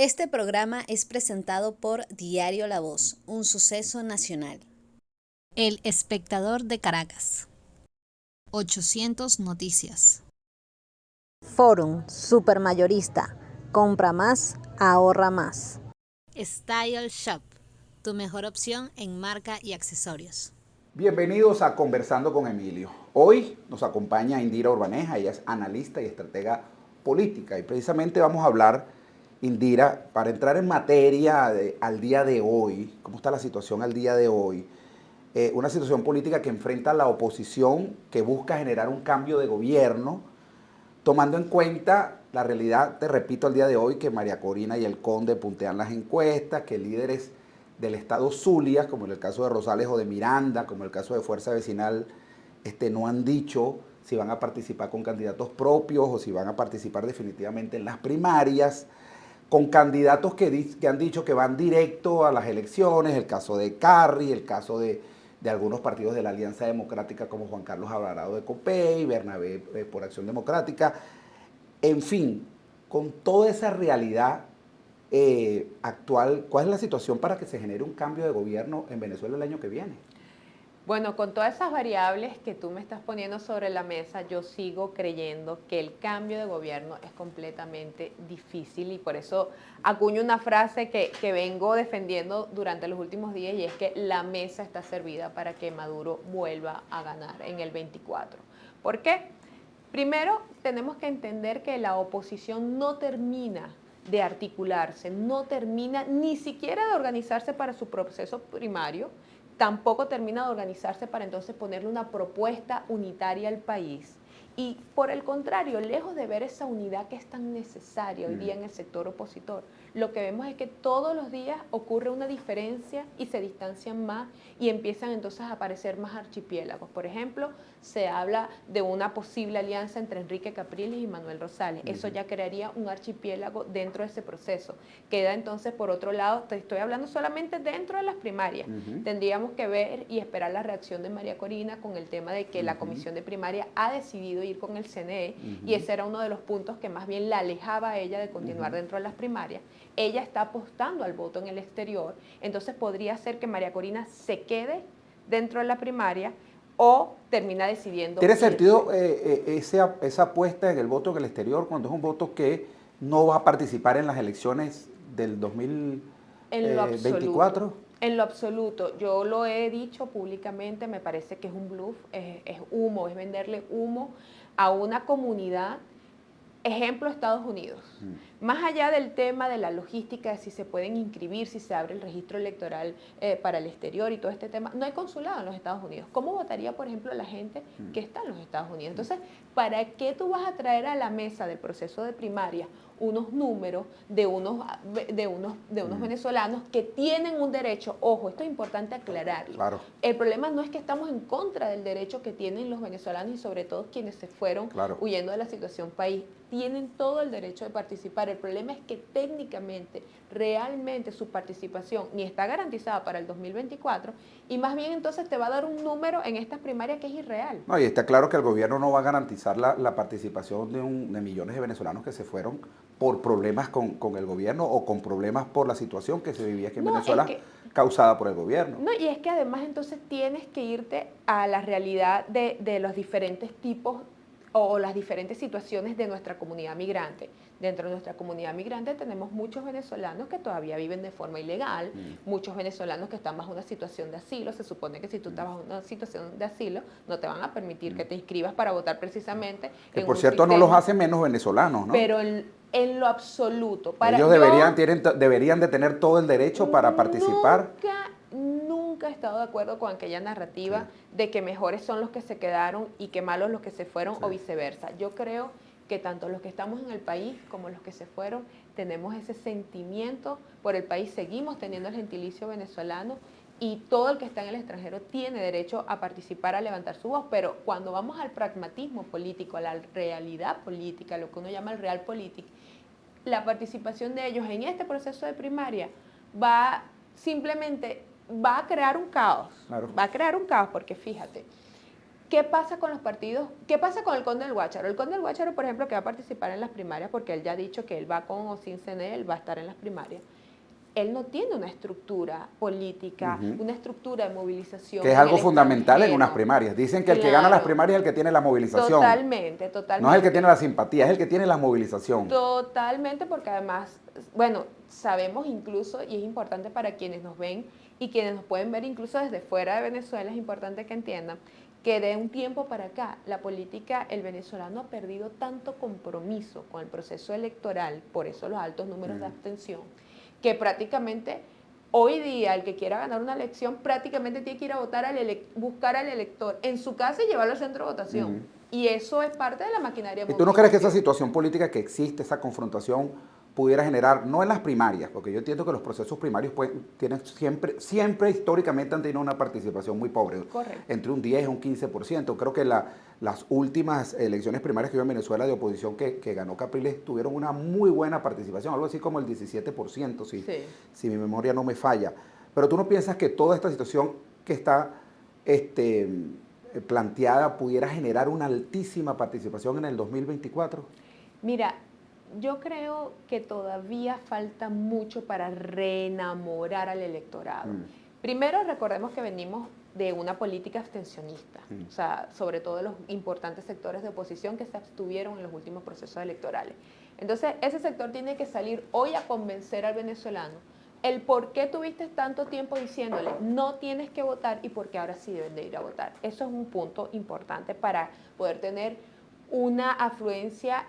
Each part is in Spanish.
Este programa es presentado por Diario La Voz, un suceso nacional. El Espectador de Caracas. 800 Noticias. Forum, supermayorista. Compra más, ahorra más. Style Shop, tu mejor opción en marca y accesorios. Bienvenidos a Conversando con Emilio. Hoy nos acompaña Indira Urbaneja, ella es analista y estratega política y precisamente vamos a hablar, Indira, para entrar en materia al día de hoy, cómo está la situación al día de hoy, una situación política que enfrenta a la oposición que busca generar un cambio de gobierno, tomando en cuenta la realidad, te repito, al día de hoy, que María Corina y el Conde puntean las encuestas, que líderes del estado Zulia, como en el caso de Rosales o de Miranda, como en el caso de Fuerza Vecinal, no han dicho si van a participar con candidatos propios o si van a participar definitivamente en las primarias, con candidatos que han dicho que van directo a las elecciones, el caso de Carri, el caso de algunos partidos de la Alianza Democrática como Juan Carlos Alvarado de Copey, Bernabé por Acción Democrática, en fin, con toda esa realidad actual, ¿cuál es la situación para que se genere un cambio de gobierno en Venezuela el año que viene? Bueno, con todas esas variables que tú me estás poniendo sobre la mesa, yo sigo creyendo que el cambio de gobierno es completamente difícil y por eso acuño una frase que vengo defendiendo durante los últimos días y es que la mesa está servida para que Maduro vuelva a ganar en el 24. ¿Por qué? Primero, tenemos que entender que la oposición no termina de articularse, no termina ni siquiera de organizarse para su proceso primario, tampoco termina de organizarse para entonces ponerle una propuesta unitaria al país. Y por el contrario, lejos de ver esa unidad que es tan necesaria hoy día en el sector opositor, lo que vemos es que todos los días ocurre una diferencia y se distancian más y empiezan entonces a aparecer más archipiélagos. Por ejemplo, se habla de una posible alianza entre Enrique Capriles y Manuel Rosales. Eso ya crearía un archipiélago dentro de ese proceso. Queda entonces, por otro lado, te estoy hablando solamente dentro de las primarias. Tendríamos que ver y esperar la reacción de María Corina con el tema de que la comisión de primaria ha decidido ir con el CNE y ese era uno de los puntos que más bien la alejaba a ella de continuar dentro de las primarias. Ella está apostando al voto en el exterior, entonces podría ser que María Corina se quede dentro de la primaria o termina decidiendo. ¿Tiene sentido esa apuesta en el voto en el exterior cuando es un voto que no va a participar en las elecciones del 2024? En lo absoluto, yo lo he dicho públicamente, me parece que es un bluff, es humo, es venderle humo a una comunidad. Ejemplo, Estados Unidos. Más allá del tema de la logística, de si se pueden inscribir, si se abre el registro electoral para el exterior y todo este tema, no hay consulado en los Estados Unidos. ¿Cómo votaría, por ejemplo, la gente que está en los Estados Unidos? Entonces, ¿para qué tú vas a traer a la mesa del proceso de primaria unos números de unos venezolanos que tienen un derecho? Ojo, esto es importante aclararlo. Claro. El problema no es que estamos en contra del derecho que tienen los venezolanos y sobre todo quienes se fueron huyendo de la situación país. Tienen todo el derecho de participar. El problema es que técnicamente, realmente su participación ni está garantizada para el 2024 y más bien entonces te va a dar un número en estas primarias que es irreal. No, y está claro que el gobierno no va a garantizar la participación de millones de venezolanos que se fueron por problemas con el gobierno o con problemas por la situación que se vivía aquí en Venezuela causada por el gobierno. No, y es que además entonces tienes que irte a la realidad de los diferentes tipos o las diferentes situaciones de nuestra comunidad migrante. Dentro de nuestra comunidad migrante tenemos muchos venezolanos que todavía viven de forma ilegal, muchos venezolanos que están bajo una situación de asilo. Se supone que si tú estás bajo una situación de asilo, no te van a permitir que te inscribas para votar precisamente que en por un cierto sistema, no los hace menos venezolanos, ¿no? Pero en lo absoluto. Ellos deberían de tener todo el derecho para participar. Nunca he estado de acuerdo con aquella narrativa de que mejores son los que se quedaron y que malos los que se fueron o viceversa. Yo creo que tanto los que estamos en el país como los que se fueron tenemos ese sentimiento por el país, seguimos teniendo el gentilicio venezolano y todo el que está en el extranjero tiene derecho a participar, a levantar su voz, pero cuando vamos al pragmatismo político, a la realidad política, lo que uno llama el realpolitik, la participación de ellos en este proceso de primaria va a crear un caos, va a crear un caos porque fíjate, ¿qué pasa con los partidos? ¿Qué pasa con el Conde del Guácharo? El Conde del Guácharo, por ejemplo, que va a participar en las primarias, porque él ya ha dicho que él va con o sin CNE, él va a estar en las primarias. Él no tiene una estructura política, una estructura de movilización. Que es algo fundamental en unas primarias. Dicen que el que gana las primarias es el que tiene la movilización. Totalmente, totalmente. No es el que tiene la simpatía, es el que tiene la movilización. Totalmente, porque además, bueno, sabemos incluso, y es importante para quienes nos ven y quienes nos pueden ver incluso desde fuera de Venezuela, es importante que entiendan que de un tiempo para acá, la política, el venezolano ha perdido tanto compromiso con el proceso electoral, por eso los altos números de abstención, que prácticamente hoy día el que quiera ganar una elección prácticamente tiene que ir a votar buscar al elector en su casa y llevarlo al centro de votación. Y eso es parte de la maquinaria. ¿Y tú no crees que esa situación política que existe, esa confrontación, pudiera generar, no en las primarias, porque yo entiendo que los procesos primarios tienen siempre históricamente han tenido una participación muy pobre, correcto, entre un 10 y un 15%. Creo que las últimas elecciones primarias que hubo en Venezuela de oposición que ganó Capriles tuvieron una muy buena participación, algo así como el 17%, si mi memoria no me falla. Pero tú no piensas que toda esta situación que está planteada pudiera generar una altísima participación en el 2024? Mira, yo creo que todavía falta mucho para reenamorar al electorado. Primero, recordemos que venimos de una política abstencionista, o sea, sobre todo de los importantes sectores de oposición que se abstuvieron en los últimos procesos electorales. Entonces, ese sector tiene que salir hoy a convencer al venezolano el por qué tuviste tanto tiempo diciéndole no tienes que votar y por qué ahora sí deben de ir a votar. Eso es un punto importante para poder tener una afluencia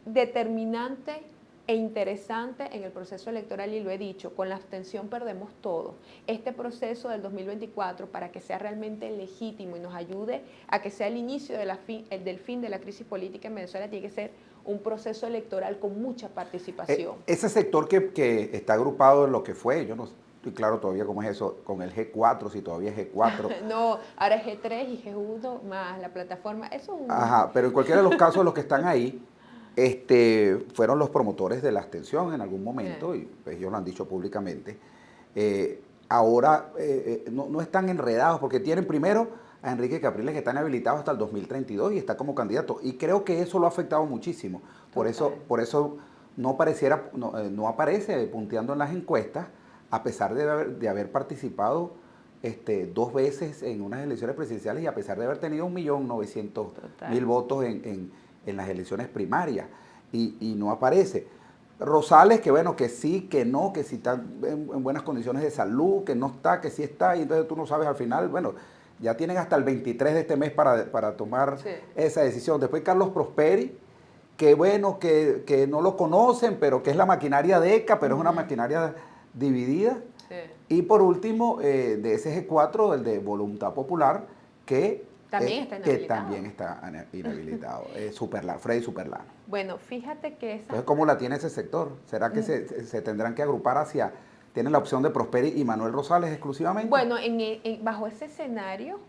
determinante e interesante en el proceso electoral, y lo he dicho, con la abstención perdemos todo. Este proceso del 2024, para que sea realmente legítimo y nos ayude a que sea el inicio del fin de la crisis política en Venezuela, tiene que ser un proceso electoral con mucha participación. Ese sector que está agrupado en lo que fue, yo no estoy claro todavía cómo es eso, con el G4, si todavía es G4. No, ahora es G3 y G1 más la plataforma, eso es un... Ajá, pero en cualquiera de los casos los que están ahí fueron los promotores de la abstención en algún momento, y pues, ellos lo han dicho públicamente. Ahora no están enredados porque tienen primero a Enrique Capriles, que está inhabilitado hasta el 2032 y está como candidato, y creo que eso lo ha afectado muchísimo. Por eso no aparece punteando en las encuestas, a pesar de haber participado 2 veces en unas elecciones presidenciales y a pesar de haber tenido 1.900.000 votos en las elecciones primarias, y no aparece. Rosales, que bueno, que sí, que no, que si está en buenas condiciones de salud, que no está, que sí está, y entonces tú no sabes al final, bueno, ya tienen hasta el 23 de este mes para tomar esa decisión. Después Carlos Prosperi, que bueno, que no lo conocen, pero que es la maquinaria de ECA, pero es una maquinaria dividida. Y por último, de ese G4, el de Voluntad Popular, que también está inhabilitado. Freddy Superlano. Bueno, fíjate que esa... Entonces, ¿cómo la tiene ese sector? ¿Será que se tendrán que agrupar hacia... ¿Tienen la opción de Prosperi y Manuel Rosales exclusivamente? Bueno, bajo ese escenario,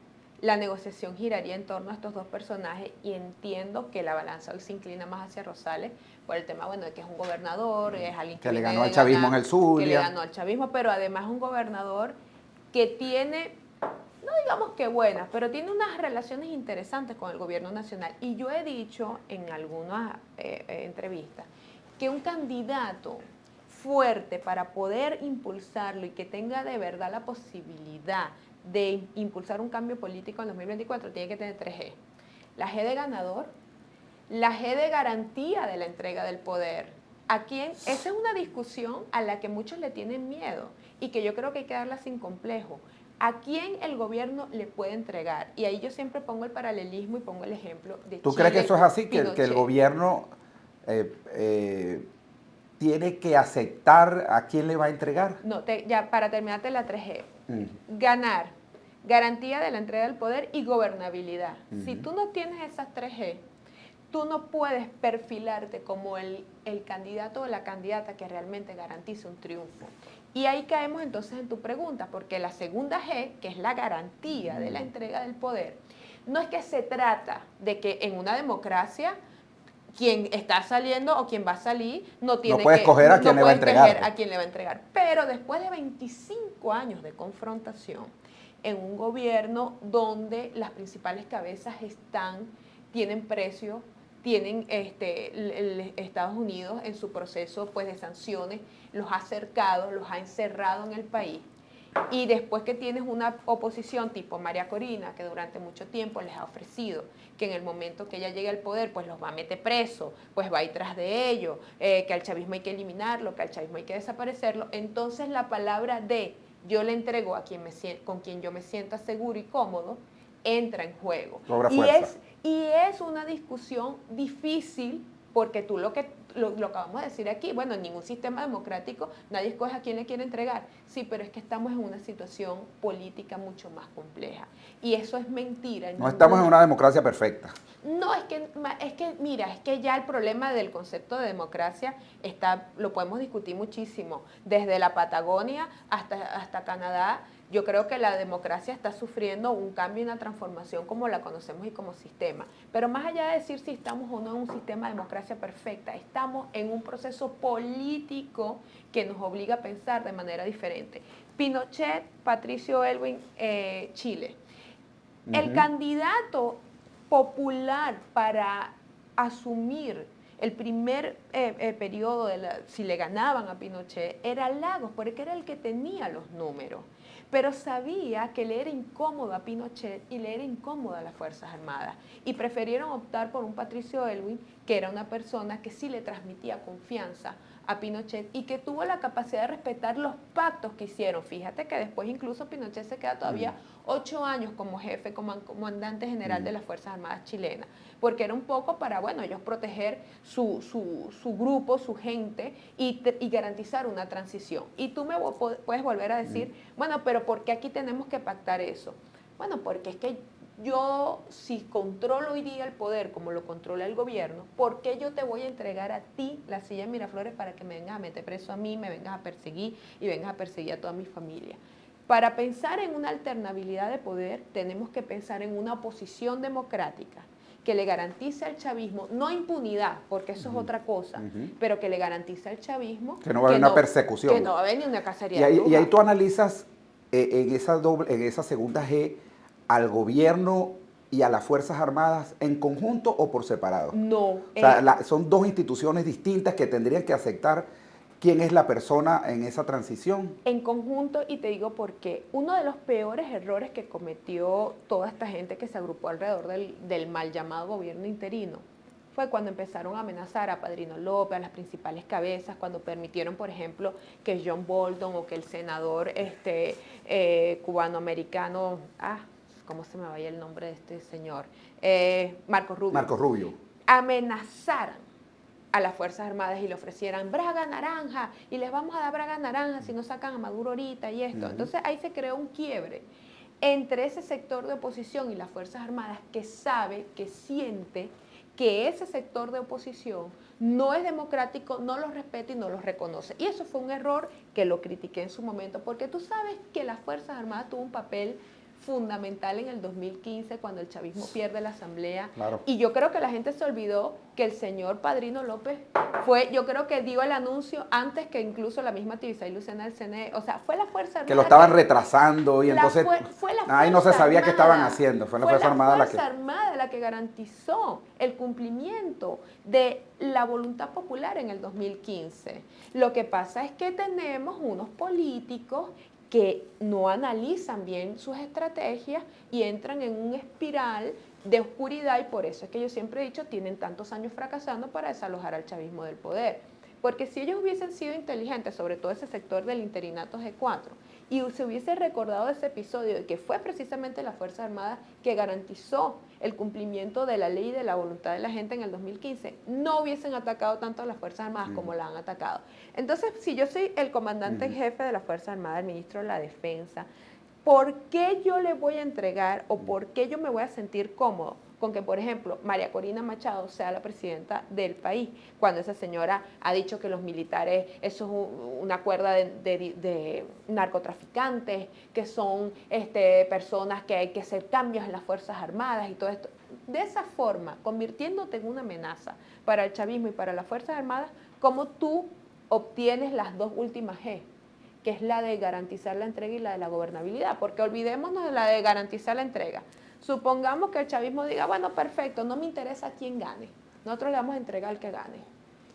la negociación giraría en torno a estos dos personajes, y entiendo que la balanza hoy se inclina más hacia Rosales por el tema, bueno, de que es un gobernador, es alguien que le ganó al chavismo en el Zulia. Que le ganó al chavismo, pero además un gobernador que tiene, no digamos que buenas, pero tiene unas relaciones interesantes con el gobierno nacional. Y yo he dicho en algunas entrevistas que un candidato fuerte para poder impulsarlo y que tenga de verdad la posibilidad de impulsar un cambio político en 2024 tiene que tener 3 G. La G de ganador, la G de garantía de la entrega del poder. Esa es una discusión a la que muchos le tienen miedo y que yo creo que hay que darla sin complejo. ¿A quién el gobierno le puede entregar? Y ahí yo siempre pongo el paralelismo y pongo el ejemplo de ¿Tú Chile, crees que eso es así? Que el gobierno tiene que aceptar a quién le va a entregar. No, ya para terminarte la 3G. Ganar, garantía de la entrega del poder y gobernabilidad. Si tú no tienes esas 3G, tú no puedes perfilarte como el candidato o la candidata que realmente garantice un triunfo. Y ahí caemos entonces en tu pregunta, porque la segunda G, que es la garantía de la entrega del poder, no es que se trata de que en una democracia quien está saliendo o quien va a salir no puede escoger a quién le va a entregar. Pero después de 25 años de confrontación, en un gobierno donde las principales cabezas tienen precio, tienen Estados Unidos en su proceso pues, de sanciones, los ha cercado, los ha encerrado en el país. Y después que tienes una oposición tipo María Corina, que durante mucho tiempo les ha ofrecido que en el momento que ella llegue al poder, pues los va a meter preso, pues va a ir tras de ellos, que al chavismo hay que eliminarlo, que al chavismo hay que desaparecerlo, entonces la palabra de yo le entrego a con quien yo me sienta seguro y cómodo, entra en juego. Y es una discusión difícil porque tú lo acabamos de decir aquí, bueno, en ningún sistema democrático nadie escoge a quién le quiere entregar. Sí, pero es que estamos en una situación política mucho más compleja. Y eso es mentira. No estamos en una democracia perfecta. No, mira, es que ya el problema del concepto de democracia lo podemos discutir muchísimo. Desde la Patagonia hasta Canadá, yo creo que la democracia está sufriendo un cambio y una transformación como la conocemos y como sistema. Pero más allá de decir si estamos o no en un sistema de democracia perfecta, estamos en un proceso político que nos obliga a pensar de manera diferente. Pinochet, Patricio Aylwin, Chile. El candidato popular para asumir el primer periodo, si le ganaban a Pinochet, era Lagos, porque era el que tenía los números. Pero sabía que le era incómodo a Pinochet y le era incómodo a las Fuerzas Armadas. Y prefirieron optar por un Patricio Aylwin, que era una persona que sí le transmitía confianza a Pinochet y que tuvo la capacidad de respetar los pactos que hicieron. Fíjate que después incluso Pinochet se queda todavía 8 años como jefe, como comandante general de las Fuerzas Armadas chilenas, porque era un poco para, bueno, ellos proteger su grupo, su gente y garantizar una transición. Y tú me puedes volver a decir, bueno, pero ¿por qué aquí tenemos que pactar eso? Bueno, porque es que yo, si controlo hoy día el poder como lo controla el gobierno, ¿por qué yo te voy a entregar a ti la silla de Miraflores para que me vengas a meter preso a mí, me vengas a perseguir y vengas a perseguir a toda mi familia? Para pensar en una alternabilidad de poder, tenemos que pensar en una oposición democrática que le garantice al chavismo, no impunidad, porque eso es otra cosa, pero que le garantice al chavismo que no va a haber una persecución. Que no va a haber ni una cacería de y ahí tú analizas en esa segunda G al gobierno y a las Fuerzas Armadas en conjunto o por separado. No. O sea, son dos instituciones distintas que tendrían que aceptar quién es la persona en esa transición. En conjunto, y te digo por qué. Uno de los peores errores que cometió toda esta gente que se agrupó alrededor del mal llamado gobierno interino fue cuando empezaron a amenazar a Padrino López, a las principales cabezas, cuando permitieron, por ejemplo, que John Bolton o que el senador cubanoamericano, ¿cómo se me vaya el nombre de este señor? Marco Rubio. Amenazaran a las Fuerzas Armadas y le ofrecieran braga naranja y les vamos a dar braga naranja si no sacan a Maduro ahorita y esto. Entonces ahí se creó un quiebre entre ese sector de oposición y las Fuerzas Armadas que sabe, que siente que ese sector de oposición no es democrático, no los respeta y no los reconoce. Y eso fue un error que lo critiqué en su momento, porque tú sabes que las Fuerzas Armadas tuvo un papel fundamental en el 2015 cuando el chavismo pierde la asamblea. Claro. Y yo creo que la gente se olvidó que el señor Padrino López yo creo que dio el anuncio antes que incluso la misma Tibisay Lucena del CNE. O sea, fue la Fuerza Armada. Que lo estaban retrasando y entonces ahí no se sabía qué estaban haciendo. Fue la Fuerza Armada la que garantizó el cumplimiento de la voluntad popular en el 2015. Lo que pasa es que tenemos unos políticos que no analizan bien sus estrategias y entran en un espiral de oscuridad, y por eso es que yo siempre he dicho, tienen tantos años fracasando para desalojar al chavismo del poder. Porque si ellos hubiesen sido inteligentes, sobre todo ese sector del interinato G4, y se hubiese recordado de ese episodio de que fue precisamente la Fuerza Armada que garantizó el cumplimiento de la ley y de la voluntad de la gente en el 2015, no hubiesen atacado tanto a las Fuerzas Armadas como la han atacado. Entonces, si yo soy el comandante en jefe de las Fuerzas Armadas, el ministro de la Defensa, ¿por qué yo le voy a entregar o por qué yo me voy a sentir cómodo con que, por ejemplo, María Corina Machado sea la presidenta del país, cuando esa señora ha dicho que los militares, eso es una cuerda de narcotraficantes, que son personas que hay que hacer cambios en las Fuerzas Armadas y todo esto? De esa forma, convirtiéndote en una amenaza para el chavismo y para las Fuerzas Armadas, ¿cómo tú obtienes las dos últimas G? que es la de garantizar la entrega y la de la gobernabilidad, porque olvidémonos de la de garantizar la entrega. Supongamos que el chavismo diga, bueno, perfecto, no me interesa quién gane, nosotros le vamos a entregar al que gane.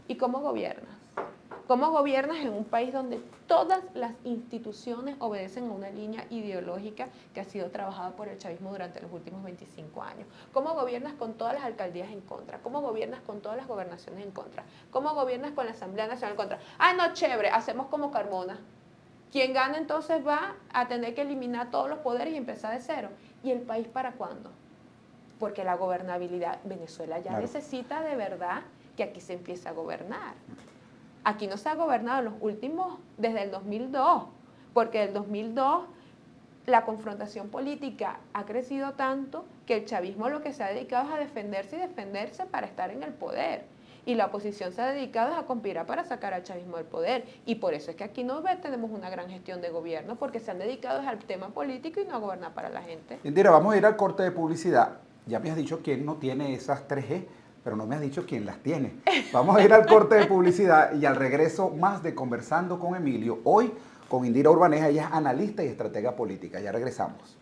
¿Y cómo gobiernas? ¿Cómo gobiernas en un país donde todas las instituciones obedecen a una línea ideológica que ha sido trabajada por el chavismo durante los últimos 25 años? ¿Cómo gobiernas con todas las alcaldías en contra? ¿Cómo gobiernas con todas las gobernaciones en contra? ¿Cómo gobiernas con la Asamblea Nacional en contra? Ah, no, chévere, hacemos como Carmona. Quien gana entonces va a tener que eliminar todos los poderes y empezar de cero. ¿Y el país para cuándo? Porque la gobernabilidad, Venezuela ya necesita de verdad que aquí se empiece a gobernar. Aquí no se ha gobernado los últimos, desde el 2002, porque el 2002 la confrontación política ha crecido tanto que el chavismo lo que se ha dedicado es a defenderse y defenderse para estar en el poder. Y la oposición se ha dedicado a conspirar para sacar al chavismo del poder. Y por eso es que aquí no tenemos una gran gestión de gobierno, porque se han dedicado al tema político y no a gobernar para la gente. Indira, vamos a ir al corte de publicidad. Ya me has dicho quién no tiene esas 3G, pero no me has dicho quién las tiene. Vamos a ir al corte de publicidad y al regreso más de Conversando con Emilio. Hoy con Indira Urbaneja, ella es analista y estratega política. Ya regresamos.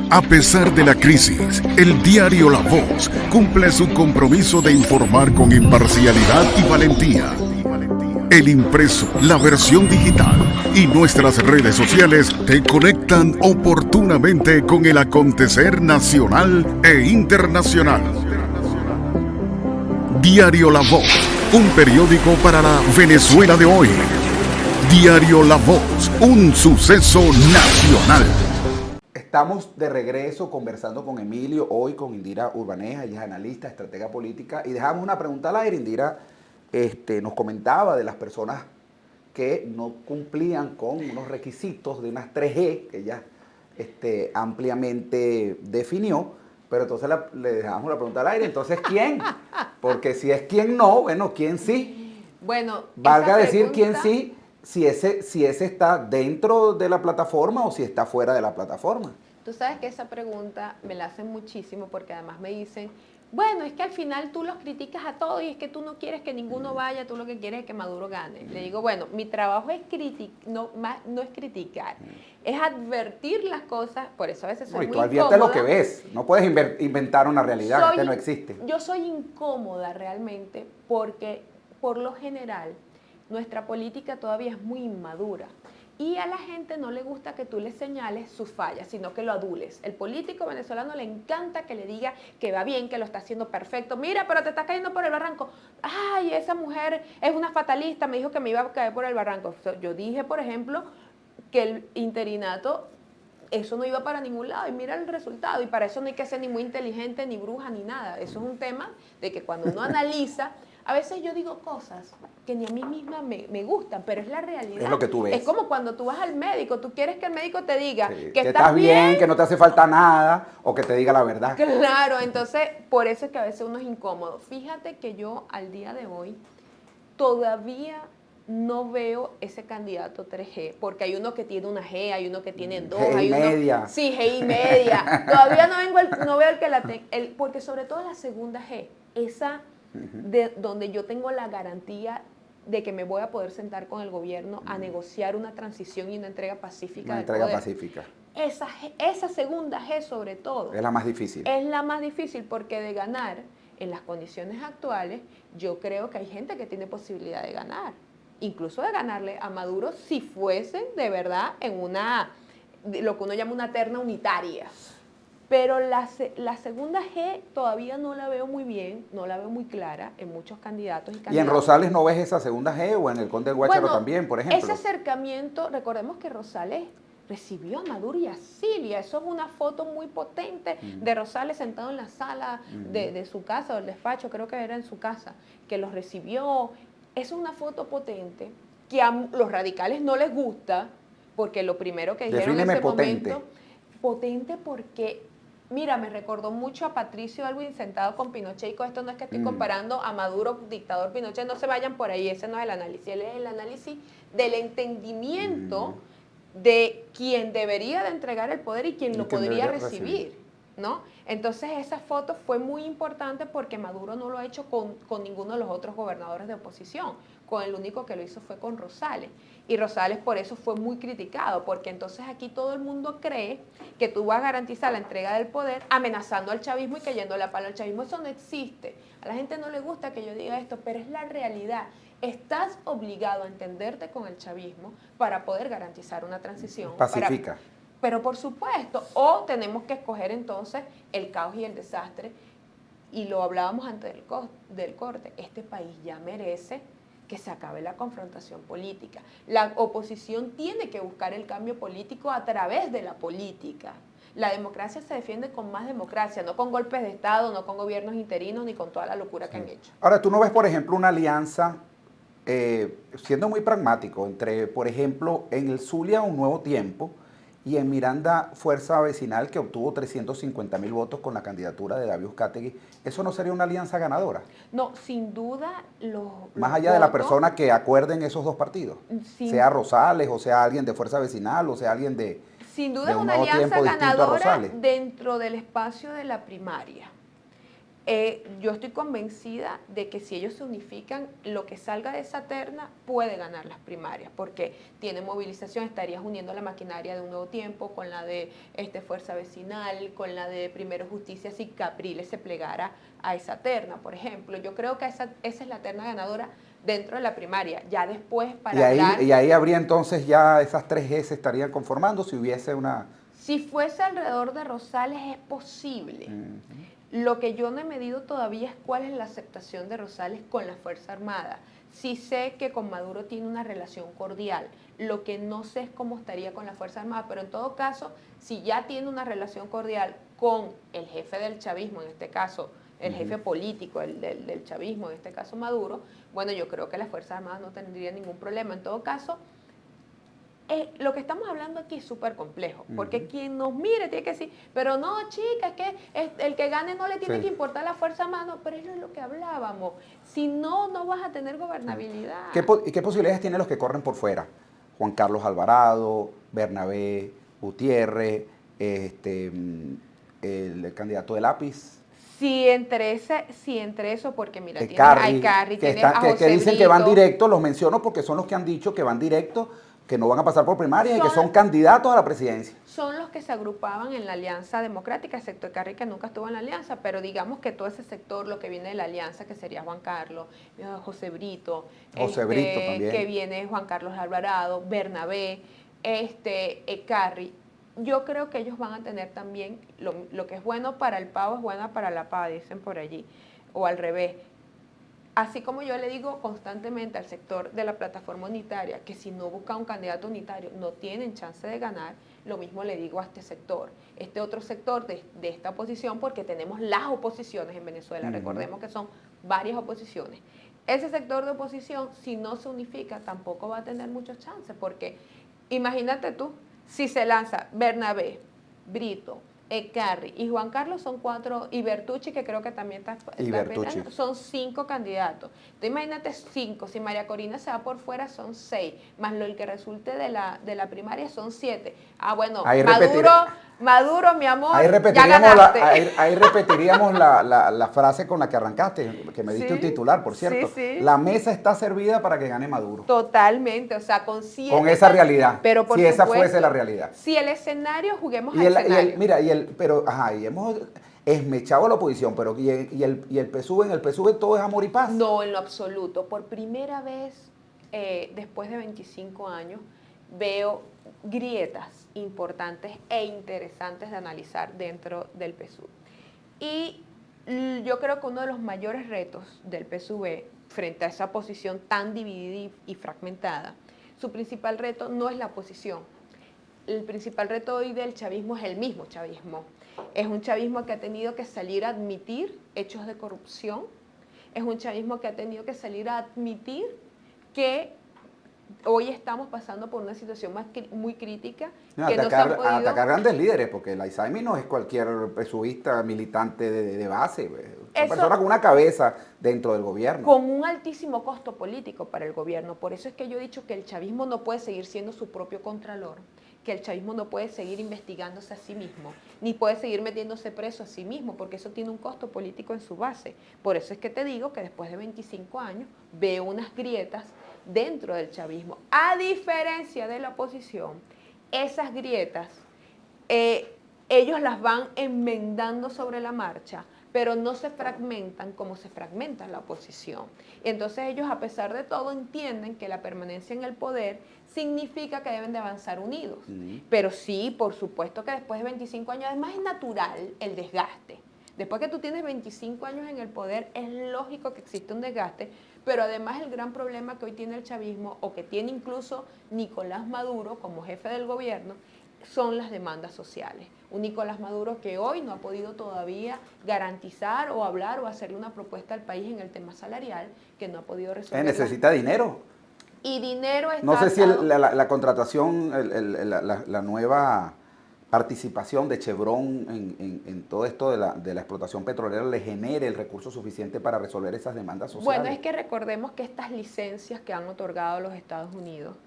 A pesar de la crisis, el diario La Voz cumple su compromiso de informar con imparcialidad y valentía. El impreso, la versión digital y nuestras redes sociales te conectan oportunamente con el acontecer nacional e internacional. Diario La Voz, un periódico para la Venezuela de hoy. Diario La Voz, un suceso nacional. Estamos de regreso conversando con Emilio, hoy con Indira Urbaneja, ella es analista, estratega política, y dejamos una pregunta al aire. Indira nos comentaba de las personas que no cumplían con unos requisitos de unas 3G que ella ampliamente definió, pero entonces le dejamos la pregunta al aire. Entonces, ¿quién? Porque si es quién no, bueno, ¿quién sí? Bueno, valga decir quién sí, si ese está dentro de la plataforma o si está fuera de la plataforma. Tú sabes que esa pregunta me la hacen muchísimo porque además me dicen, bueno, es que al final tú los criticas a todos y es que tú no quieres que ninguno vaya, tú lo que quieres es que Maduro gane. Le digo, bueno, mi trabajo es no es criticar, es advertir las cosas, por eso a veces soy muy incómoda. Y tú adviertes lo que ves, no puedes inventar una realidad que no existe. Yo soy incómoda realmente porque, por lo general, nuestra política todavía es muy inmadura. Y a la gente no le gusta que tú le señales sus fallas, sino que lo adules. El político venezolano le encanta que le diga que va bien, que lo está haciendo perfecto. Mira, pero te estás cayendo por el barranco. Ay, esa mujer es una fatalista, me dijo que me iba a caer por el barranco. Yo dije, por ejemplo, que el interinato, eso no iba para ningún lado. Y mira el resultado. Y para eso no hay que ser ni muy inteligente, ni bruja, ni nada. Eso es un tema de que cuando uno analiza... A veces yo digo cosas que ni a mí misma me gustan, pero es la realidad. Es lo que tú ves. Es como cuando tú vas al médico, tú quieres que el médico te diga que estás bien, que no te hace falta nada, o que te diga la verdad. Claro, entonces por eso es que a veces uno es incómodo. Fíjate que yo al día de hoy todavía no veo ese candidato 3G, porque hay uno que tiene una G, hay uno que tiene 2, G hay y uno... media. Sí, G y media. Todavía no veo el que la tenga, porque sobre todo la segunda G, esa... de donde yo tengo la garantía de que me voy a poder sentar con el gobierno a negociar una transición y una entrega pacífica del poder. Una entrega pacífica. Esa segunda G sobre todo. Es la más difícil. Es la más difícil porque de ganar en las condiciones actuales, yo creo que hay gente que tiene posibilidad de ganar. Incluso de ganarle a Maduro si fuesen de verdad en lo que uno llama una terna unitaria. Pero la segunda G todavía no la veo muy bien, no la veo muy clara en muchos candidatos y candidatas. ¿Y en Rosales no ves esa segunda G o en el Conde del Guácharo también, por ejemplo? Ese acercamiento, recordemos que Rosales recibió a Maduro y a Cilia. Eso es una foto muy potente de Rosales sentado en la sala de su casa, o del despacho, creo que era en su casa, que los recibió. Es una foto potente que a los radicales no les gusta, porque lo primero que dijeron en ese momento... Potente porque... Mira, me recordó mucho a Patricio Aylwin sentado con Pinochet, y con esto no es que estoy comparando a Maduro, dictador Pinochet, no se vayan por ahí, ese no es el análisis, él es el análisis del entendimiento de quien debería de entregar el poder y quien lo podría recibir. ¿no? Entonces esa foto fue muy importante porque Maduro no lo ha hecho con ninguno de los otros gobernadores de oposición. Con el único que lo hizo fue con Rosales. Y Rosales por eso fue muy criticado, porque entonces aquí todo el mundo cree que tú vas a garantizar la entrega del poder amenazando al chavismo y cayéndole a palo al chavismo. Eso no existe. A la gente no le gusta que yo diga esto, pero es la realidad. Estás obligado a entenderte con el chavismo para poder garantizar una transición. Pacifica. Pero por supuesto, o tenemos que escoger entonces el caos y el desastre, y lo hablábamos antes del corte, este país ya merece que se acabe la confrontación política. La oposición tiene que buscar el cambio político a través de la política. La democracia se defiende con más democracia, no con golpes de Estado, no con gobiernos interinos, ni con toda la locura que han hecho. Ahora, tú no ves, por ejemplo, una alianza, siendo muy pragmático, entre, por ejemplo, en el Zulia Un Nuevo Tiempo y en Miranda Fuerza Vecinal, que obtuvo 350.000 votos con la candidatura de David Uzcategui. ¿Eso no sería una alianza ganadora? No, sin duda Más allá de la persona que acuerden esos dos partidos, sea Rosales, o sea alguien de Fuerza Vecinal, o sea alguien de sin duda es Un una Nuevo alianza Tiempo distinto a ganadora Rosales. dentro del espacio de la primaria. Yo estoy convencida de que si ellos se unifican, lo que salga de esa terna puede ganar las primarias, porque tiene movilización, estarías uniendo la maquinaria de Un Nuevo Tiempo con la de Fuerza Vecinal, con la de Primero Justicia, si Capriles se plegara a esa terna, por ejemplo. Yo creo que esa es la terna ganadora dentro de la primaria. Ya después para hablar... Y ahí habría entonces ya esas 3G se estarían conformando si hubiese una... Si fuese alrededor de Rosales es posible. Lo que yo no he medido todavía es cuál es la aceptación de Rosales con la Fuerza Armada. Sí sé que con Maduro tiene una relación cordial. Lo que no sé es cómo estaría con la Fuerza Armada, pero en todo caso, si ya tiene una relación cordial con el jefe del chavismo, en este caso, el jefe político del chavismo, en este caso Maduro, bueno, yo creo que las Fuerzas Armadas no tendrían ningún problema. En todo caso, lo que estamos hablando aquí es súper complejo, porque quien nos mire tiene que decir, pero no, chica, es que el que gane no le tiene que importar la Fuerza Armada, pero eso es lo que hablábamos. Si no, no vas a tener gobernabilidad. ¿Qué posibilidades tienen los que corren por fuera? Juan Carlos Alvarado, Bernabé Gutiérrez, el candidato de Lápiz. Si entre eso, porque mira, hay Carri, que dicen que van directos, los menciono porque son los que han dicho que van directos, que no van a pasar por primaria y que son candidatos a la presidencia. Son los que se agrupaban en la Alianza Democrática, excepto Carri, que nunca estuvo en la Alianza, pero digamos que todo ese sector, lo que viene de la Alianza, que sería Juan Carlos, José Brito también, que viene Juan Carlos Alvarado, Bernabé, Carri, yo creo que ellos van a tener también, lo que es bueno para el pavo es bueno para la pava, dicen por allí, o al revés. Así como yo le digo constantemente al sector de la plataforma unitaria que si no busca un candidato unitario no tienen chance de ganar, lo mismo le digo a este sector. Este otro sector de esta oposición, porque tenemos las oposiciones en Venezuela, recordemos que son varias oposiciones. Ese sector de oposición, si no se unifica, tampoco va a tener muchos chances, porque imagínate tú, si se lanza Bernabé, Brito, Carri y Juan Carlos son 4, y Bertucci, que creo que también está peleando, son 5 candidatos. Entonces imagínate 5, si María Corina se va por fuera son 6, más lo que resulte de la primaria son 7. Ah, bueno, Maduro, mi amor, ahí repetiríamos la frase con la que arrancaste, que me diste un titular, por cierto. Sí. La mesa está servida para que gane Maduro. Totalmente, o sea, con esa realidad, pero por si supuesto, esa fuese la realidad. Si el escenario, juguemos al escenario. Y hemos esmechado a la oposición, pero y el PSUV, en el PSUV todo es amor y paz. No, en lo absoluto. Por primera vez, después de 25 años, veo grietas importantes e interesantes de analizar dentro del PSUV. Y yo creo que uno de los mayores retos del PSUV frente a esa posición tan dividida y fragmentada, su principal reto no es la oposición. El principal reto hoy del chavismo es el mismo chavismo. Es un chavismo que ha tenido que salir a admitir hechos de corrupción. Es un chavismo que ha tenido que salir a admitir que hoy estamos pasando por una situación muy crítica. Atacar grandes líderes, porque el Aizaimi no es cualquier pesubista militante de base. Una persona con una cabeza dentro del gobierno. Con un altísimo costo político para el gobierno. Por eso es que yo he dicho que el chavismo no puede seguir siendo su propio contralor, que el chavismo no puede seguir investigándose a sí mismo, ni puede seguir metiéndose preso a sí mismo, porque eso tiene un costo político en su base. Por eso es que te digo que después de 25 años veo unas grietas dentro del chavismo. A diferencia de la oposición, esas grietas ellos las van enmendando sobre la marcha, pero no se fragmentan como se fragmenta la oposición. Entonces ellos, a pesar de todo, entienden que la permanencia en el poder significa que deben de avanzar unidos. Pero sí, por supuesto que después de 25 años, además es natural el desgaste. Después que tú tienes 25 años en el poder, es lógico que existe un desgaste, pero además el gran problema que hoy tiene el chavismo, o que tiene incluso Nicolás Maduro como jefe del gobierno, son las demandas sociales. Un Nicolás Maduro que hoy no ha podido todavía garantizar o hablar o hacerle una propuesta al país en el tema salarial, que no ha podido resolver. Necesita dinero. Y dinero está... No sé si la contratación, la nueva participación de Chevron en todo esto de la explotación petrolera le genere el recurso suficiente para resolver esas demandas sociales. Bueno, es que recordemos que estas licencias que han otorgado los Estados Unidos,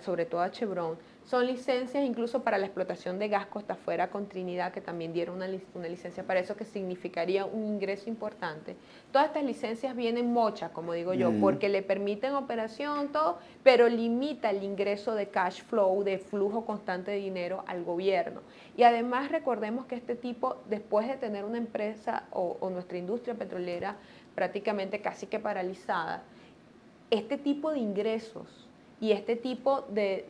sobre todo a Chevron, son licencias incluso para la explotación de gas costa afuera con Trinidad, que también dieron una licencia para eso, que significaría un ingreso importante. Todas estas licencias vienen mochas, como digo yo, porque le permiten operación, todo, pero limita el ingreso de cash flow, de flujo constante de dinero al gobierno. Y además recordemos que este tipo, después de tener una empresa o nuestra industria petrolera prácticamente casi que paralizada, este tipo de ingresos y este tipo de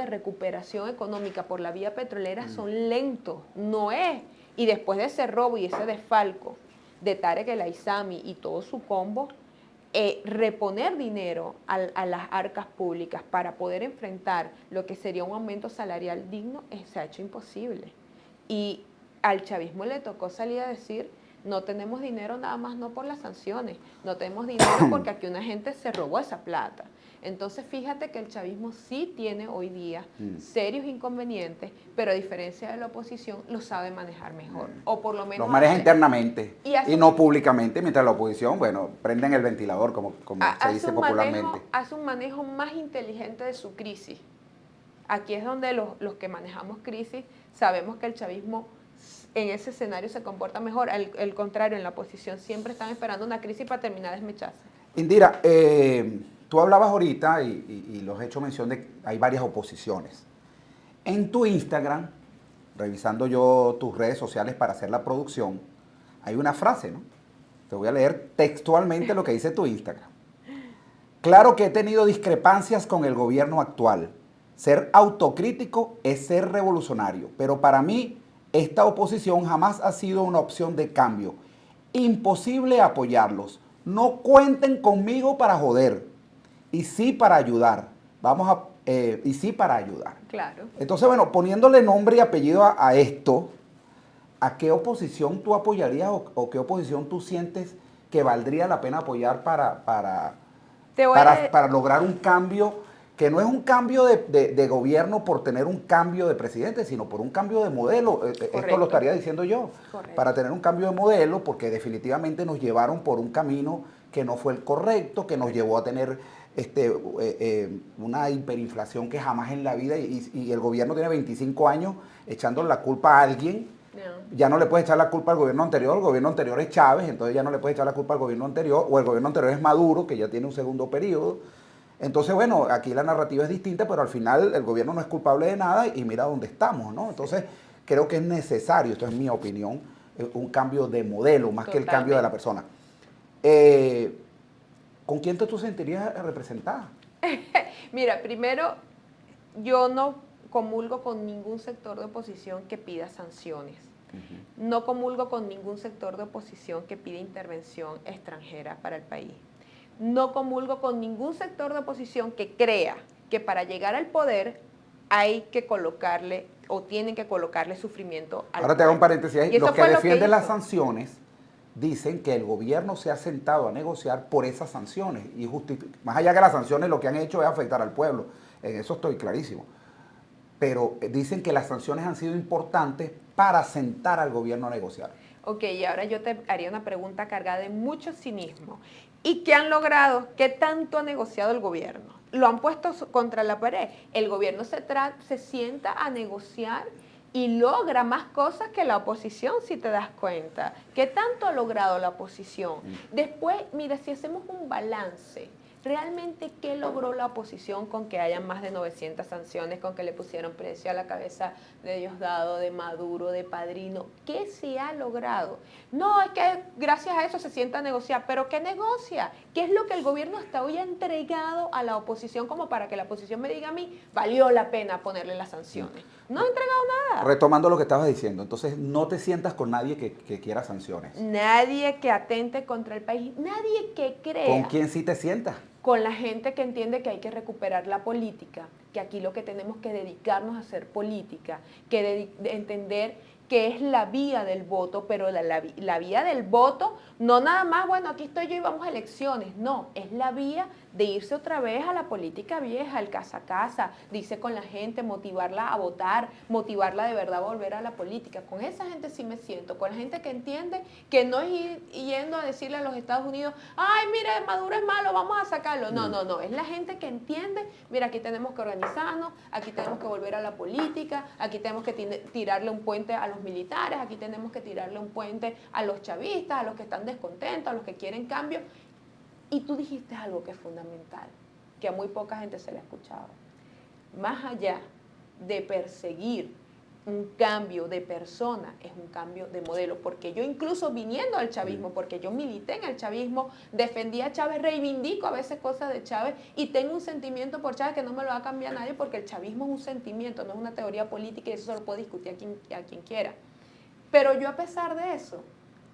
recuperación económica por la vía petrolera son lentos, no es. Y después de ese robo y ese desfalco de Tarek El Aissami y todo su combo, reponer dinero a las arcas públicas para poder enfrentar lo que sería un aumento salarial digno se ha hecho imposible. Y al chavismo le tocó salir a decir: no tenemos dinero nada más no por las sanciones, no tenemos dinero porque aquí una gente se robó esa plata. Entonces fíjate que el chavismo sí tiene hoy día serios inconvenientes, pero a diferencia de la oposición lo sabe manejar mejor, o por lo menos... Los maneja internamente y no públicamente, mientras la oposición, bueno, prenden el ventilador, como se dice popularmente. Hace un manejo más inteligente de su crisis. Aquí es donde los que manejamos crisis sabemos que el chavismo en ese escenario se comporta mejor. Al contrario, en la oposición siempre están esperando una crisis para terminar de desmecharse. Indira, tú hablabas ahorita y los he hecho mención de que hay varias oposiciones. En tu Instagram, revisando yo tus redes sociales para hacer la producción, hay una frase, ¿no? Te voy a leer textualmente lo que dice tu Instagram. Claro que he tenido discrepancias con el gobierno actual. Ser autocrítico es ser revolucionario, pero para mí esta oposición jamás ha sido una opción de cambio. Imposible apoyarlos. No cuenten conmigo para joder. Y sí para ayudar. Y sí para ayudar. Claro. Entonces, bueno, poniéndole nombre y apellido a esto, ¿a qué oposición tú apoyarías o qué oposición tú sientes que valdría la pena apoyar para lograr un cambio? Que no es un cambio de gobierno por tener un cambio de presidente, sino por un cambio de modelo. Esto lo estaría diciendo yo. Correcto. Para tener un cambio de modelo, porque definitivamente nos llevaron por un camino que no fue el correcto, que nos llevó a tener una hiperinflación que jamás en la vida, y el gobierno tiene 25 años echándole la culpa a alguien. No. Ya no le puedes echar la culpa al gobierno anterior. El gobierno anterior es Chávez, entonces ya no le puedes echar la culpa al gobierno anterior, o el gobierno anterior es Maduro, que ya tiene un segundo periodo. Entonces, bueno, aquí la narrativa es distinta, pero al final el gobierno no es culpable de nada y mira dónde estamos, ¿no? Entonces, creo que es necesario, esto es mi opinión, un cambio de modelo más que el cambio de la persona. ¿Con quién tú sentirías representada? Mira, primero, yo no comulgo con ningún sector de oposición que pida sanciones. No comulgo con ningún sector de oposición que pida intervención extranjera para el país. No comulgo con ningún sector de oposición que crea que para llegar al poder hay que colocarle o tienen que colocarle sufrimiento al Ahora te hago un paréntesis ahí. Los que defienden las sanciones dicen que el gobierno se ha sentado a negociar por esas sanciones y más allá que las sanciones lo que han hecho es afectar al pueblo. En eso estoy clarísimo. Pero dicen que las sanciones han sido importantes para sentar al gobierno a negociar. Ok, y ahora yo te haría una pregunta cargada de mucho cinismo. ¿Y qué han logrado? ¿Qué tanto ha negociado el gobierno? lo han puesto contra la pared. El gobierno se sienta a negociar y logra más cosas que la oposición, si te das cuenta. ¿Qué tanto ha logrado la oposición? Después, mira, si hacemos un balance, realmente, ¿qué logró la oposición con que hayan más de 900 sanciones, con que le pusieron precio a la cabeza de Diosdado, de Maduro, de Padrino? ¿Qué se ha logrado? No, es que gracias a eso se sienta a negociar. ¿Pero qué negocia? ¿Qué es lo que el gobierno hasta hoy ha entregado a la oposición como para que la oposición me diga a mí, valió la pena ponerle las sanciones? No ha entregado nada. Retomando lo que estabas diciendo, entonces no te sientas con nadie que quiera sanciones. Nadie que atente contra el país, nadie que crea. ¿Con quién sí te sientas? Con la gente que entiende que hay que recuperar la política, que aquí lo que tenemos que dedicarnos a hacer política, que entender que es la vía del voto, pero la vía del voto, no nada más, bueno, aquí estoy yo y vamos a elecciones, no, es la vía de irse otra vez a la política vieja, al casa a casa, de irse con la gente, motivarla a votar, motivarla de verdad a volver a la política. Con esa gente sí me siento, con la gente que entiende que no es ir yendo a decirle a los Estados Unidos, ay, mire, Maduro es malo, vamos a sacarlo. No, es la gente que entiende, mira, aquí tenemos que organizarnos, aquí tenemos que volver a la política, aquí tenemos que tirarle un puente a los militares, aquí tenemos que tirarle un puente a los chavistas, a los que están descontentos, a los que quieren cambio. Y tú dijiste algo que es fundamental, que a muy poca gente se le ha escuchado. Más allá de perseguir un cambio de persona, es un cambio de modelo. Porque yo incluso viniendo al chavismo, porque yo milité en el chavismo, defendí a Chávez, reivindico a veces cosas de Chávez y tengo un sentimiento por Chávez que no me lo va a cambiar nadie, porque el chavismo es un sentimiento, no es una teoría política y eso se lo puede discutir a quien quiera. Pero yo, a pesar de eso,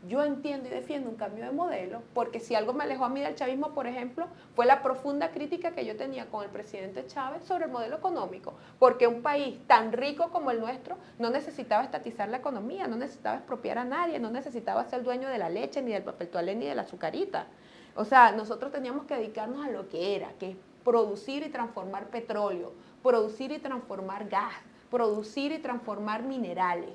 yo entiendo y defiendo un cambio de modelo, porque si algo me alejó a mí del chavismo, por ejemplo, fue la profunda crítica que yo tenía con el presidente Chávez sobre el modelo económico, porque un país tan rico como el nuestro no necesitaba estatizar la economía, no necesitaba expropiar a nadie, no necesitaba ser dueño de la leche, ni del papel toalé, ni de la azucarita. O sea, nosotros teníamos que dedicarnos a lo que era, que es producir y transformar petróleo, producir y transformar gas, producir y transformar minerales.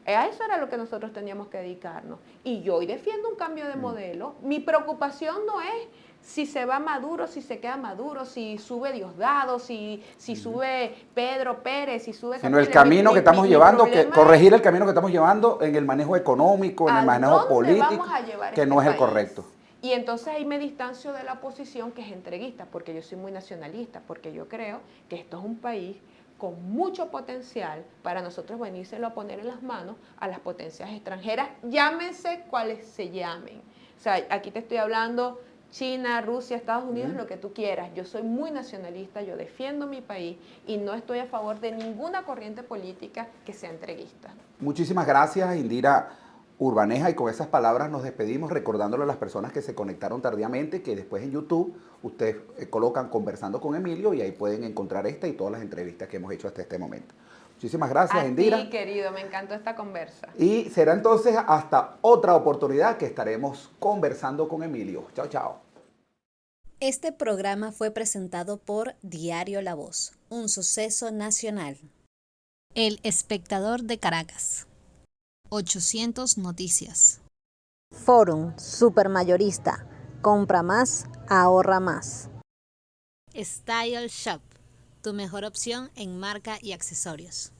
A eso era lo que nosotros teníamos que dedicarnos. Y yo hoy defiendo un cambio de modelo. Mi preocupación no es si se va Maduro, si se queda Maduro, si sube Diosdado, si sube Pedro Pérez, si sube... Sino el camino que estamos llevando, corregir el camino que estamos llevando en el manejo económico, en el manejo político, que no es el correcto. Y entonces ahí me distancio de la oposición, que es entreguista, porque yo soy muy nacionalista, porque yo creo que esto es un país con mucho potencial para nosotros venírselo a poner en las manos a las potencias extranjeras, llámense cuales se llamen. O sea, aquí te estoy hablando China, Rusia, Estados Unidos, lo que tú quieras. Yo soy muy nacionalista, yo defiendo mi país y no estoy a favor de ninguna corriente política que sea entreguista. Muchísimas gracias, Indira Urbaneja, y con esas palabras nos despedimos recordándole a las personas que se conectaron tardíamente que después en YouTube ustedes colocan Conversando con Emilio y ahí pueden encontrar esta y todas las entrevistas que hemos hecho hasta este momento. Muchísimas gracias, Indira. Sí, querido, me encantó esta conversa. Y será entonces hasta otra oportunidad que estaremos conversando con Emilio. Chao, chao. Este programa fue presentado por Diario La Voz, un suceso nacional. El Espectador de Caracas. 800 Noticias. Forum Supermayorista. Compra más, ahorra más. Style Shop, tu mejor opción en marca y accesorios.